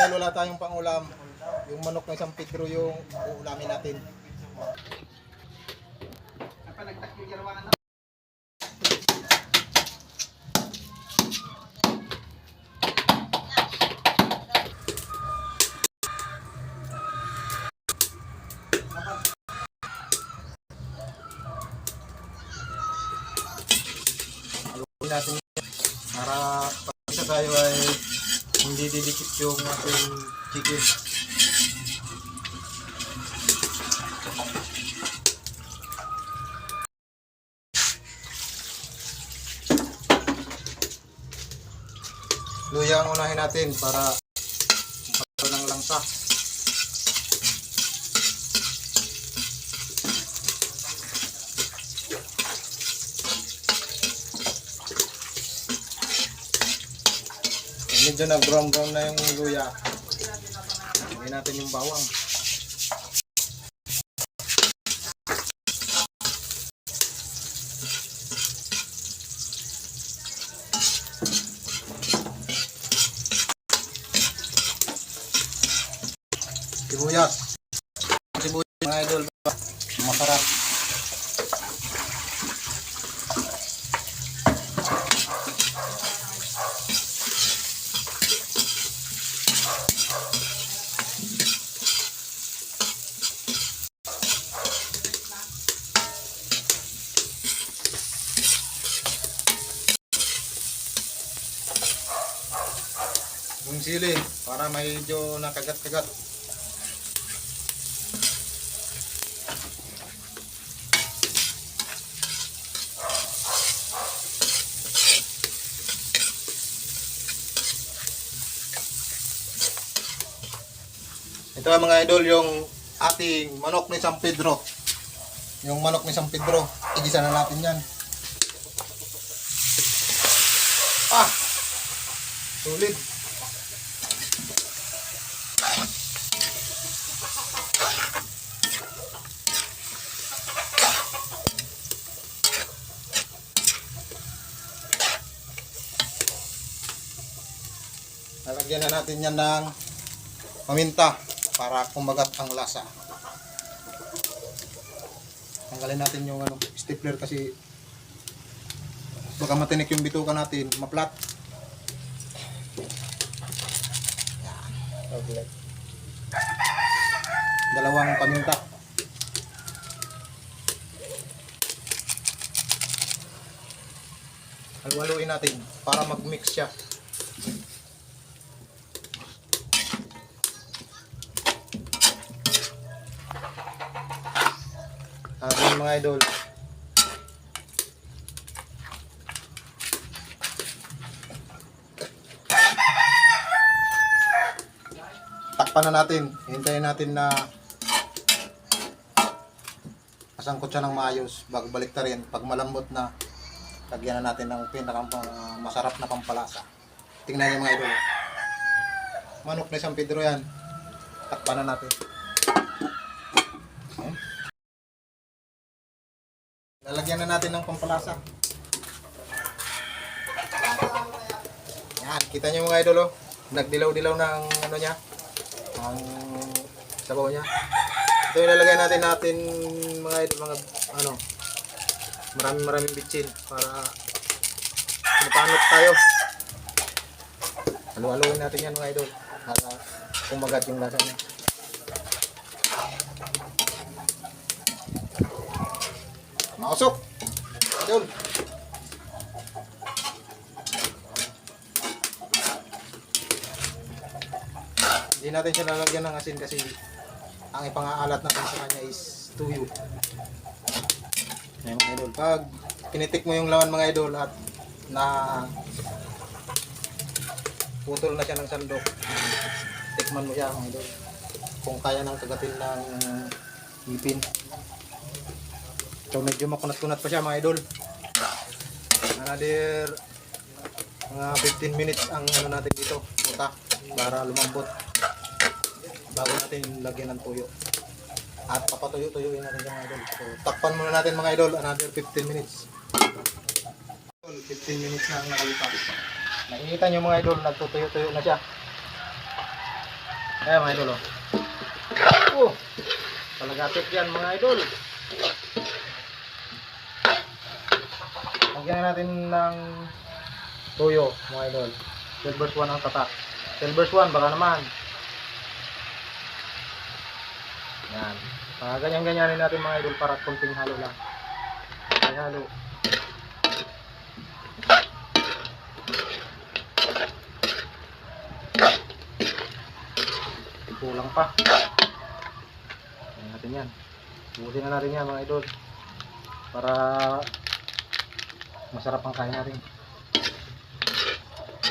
dahil wala tayong pangulam, yung manok ng San Pedro yung uulamin natin. Haluin natin para pag isa tayo ay hindi didikit yung ating chicken. Luya ang unahin natin para magkaroon ng langsa. Medyo na brown na yung luya. Lagyan natin yung bawang. Sibuyas. Sibuyas mga idol, masarap. Yung sili para medyo nakagat-kagat. Ito mga idol yung ating manok ni San Pedro. Yung manok ni San Pedro, igisa na natin yan. Sulit. Lalagyan na natin yan ng paminta para kumagat ang lasa. Tanggalin natin yung stapler kasi baka matinik yung bituka natin, maplat. Okay. Dalawang paminta. Halu-haluin natin para mag-mix siya. Ayan mga idol. Takpan na natin. Hintayin natin na masangkot siya ng maayos bago balik ta rin. Pag malambot na, lagyan na natin ng pinakang masarap na pampalasa. Tingnan niyo mga idol. Manok na San Pedro yan. Takpan na natin. Lalagyan na natin ng pampalasa. Yan, kita niyo mga idol, oh. Nagdilaw-dilaw ng ano niya, ang sabaw niya. Ito yung lalagay natin mga idol, mga ano, maraming bitchin para mapanot tayo. Halu-haluin natin yan mga idol para kumagat yung lasa niya. Mausok. Idol. Hindi natin siya lalagyan ng asin kasi ang ipang-aalat natin sa kanya is tuyo. Ayan mga idol. Pag pinitik mo yung laman mga idol at na putol na siya ng sandok, tikman mo siya mga idol. Kung kaya nang kagatin ng ngipin. So medyo makunat-kunat pa siya mga idol. Another mga 15 minutes ang ano natin dito, puta, para lumambot bago natin lagyan ng tuyo. At papatuyo-tuyuin natin mga idol. So takpan muna natin mga idol, another 15 minutes. 15 minutes na ang nakalipas. Nakikita nyo mga idol, nagtutuyo-tuyo na siya. Ayan mga idol oh. Oh, palagatik yan mga idol. Lagyan natin ng tuyo mga idol. Silver Swan ang tatak. Silver Swan baka naman. Yan. Ganyan-ganyanin natin mga idol para konting halo lang. Ay halo. Kulang pa. Ayan natin yan. Buusin na natin yan mga idol. Para masarap ang kain natin.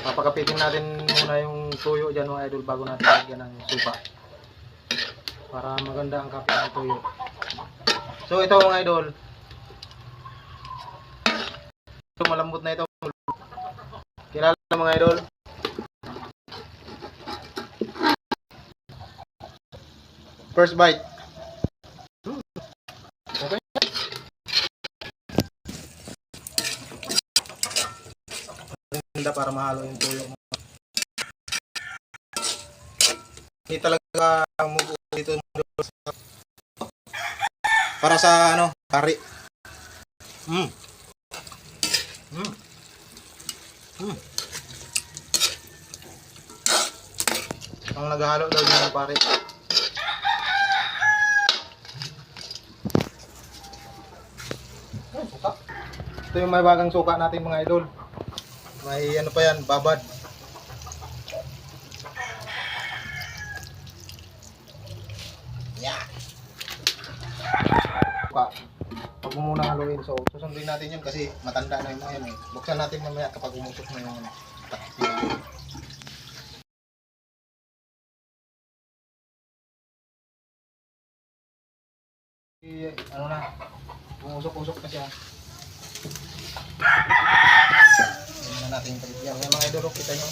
Papakapitin natin muna yung tuyo dyan mga idol bago natin lagyan ng supa. Para maganda ang kape ng tuyo. So ito mga idol. Ito malambot na ito. Kilala mga idol. First bite. Okay. Ganda para mahalo yung tuyo. Hindi talaga mugo dito para sa ano, kari. Ang naghahalo daw yung pare. Suka. Ito yung may bagang suka natin mga idol. May ano pa yan, babad. Yeah. Suka. Huwag mo muna haluin. So susundin natin yun kasi matanda na yung mga yan eh. Buksan natin mamaya kapag umusok na yung takip. Ano na, umusok-usok na siya. Tingnan na natin yung palit yan. Yung mga idol, kita nyo.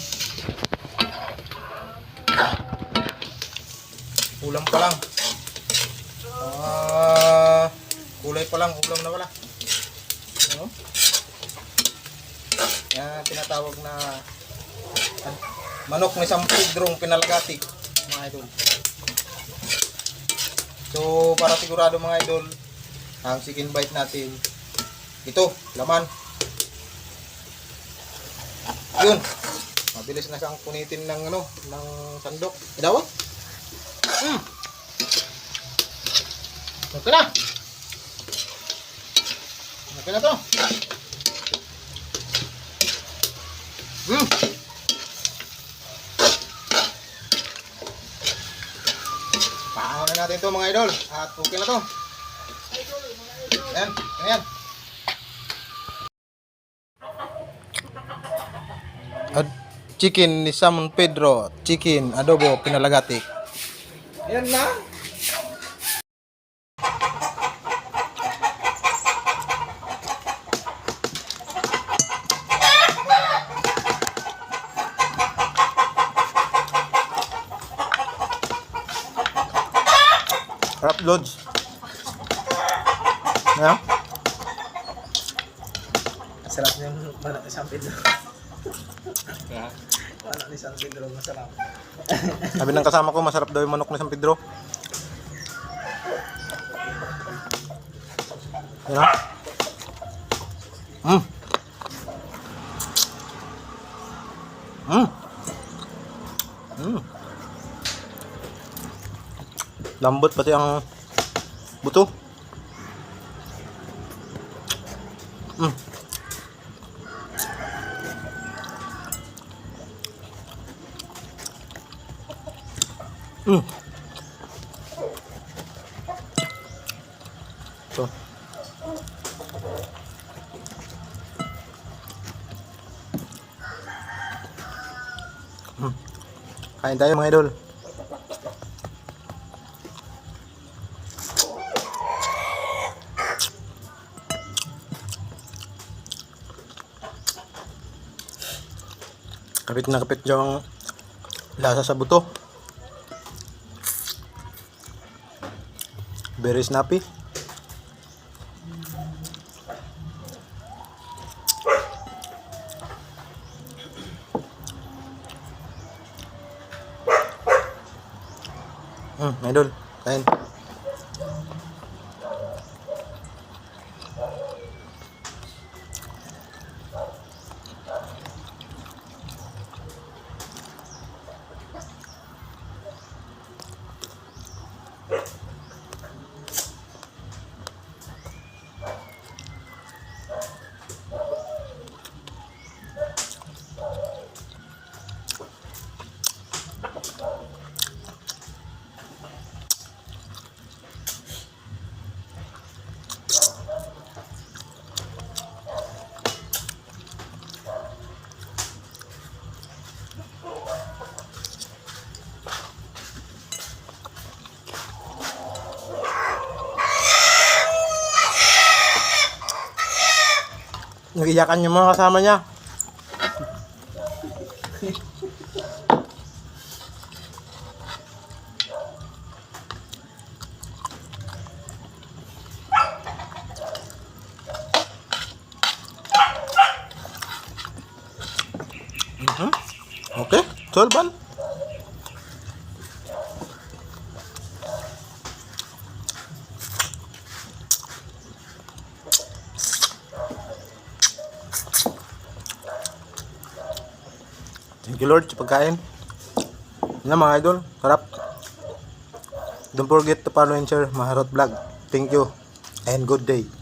Kulang pa lang. Kulay pa lang, ulam na wala. Ano? Yan, tinatawag na manok ni San Pedrong pinalagatik, mga idol. So, para sigurado mga idol, ang chicken bite natin, ito, laman. Yun. Mabilis na siyang punitin ng ano, ng sandok. Idawat? Okay na. Okay na to. Paano na natin to mga idol. At okay na to. Ayan, ayan. Chicken ni San Pedro, chicken adobo pinalagatik. Ayan na. Rap loads. Ayan. Masarap yung manok ni San Pedro. Manok ni San Pedro, masarap. Sabi ng kasama ko, masarap daw yung manok ni San Pedro. Ayan. Lambot pati ang buto. So. Kain tayo mga idol. Kapit na kapit yung lasa sa buto. Very snappy. Idol. Kain. Nagiyakan yung mga kasama niya. Okay, solban. Thank you Lord sa pagkain. Yan mga idol, sarap. Don't forget to follow and share Maharot Vlog. Thank you and good day.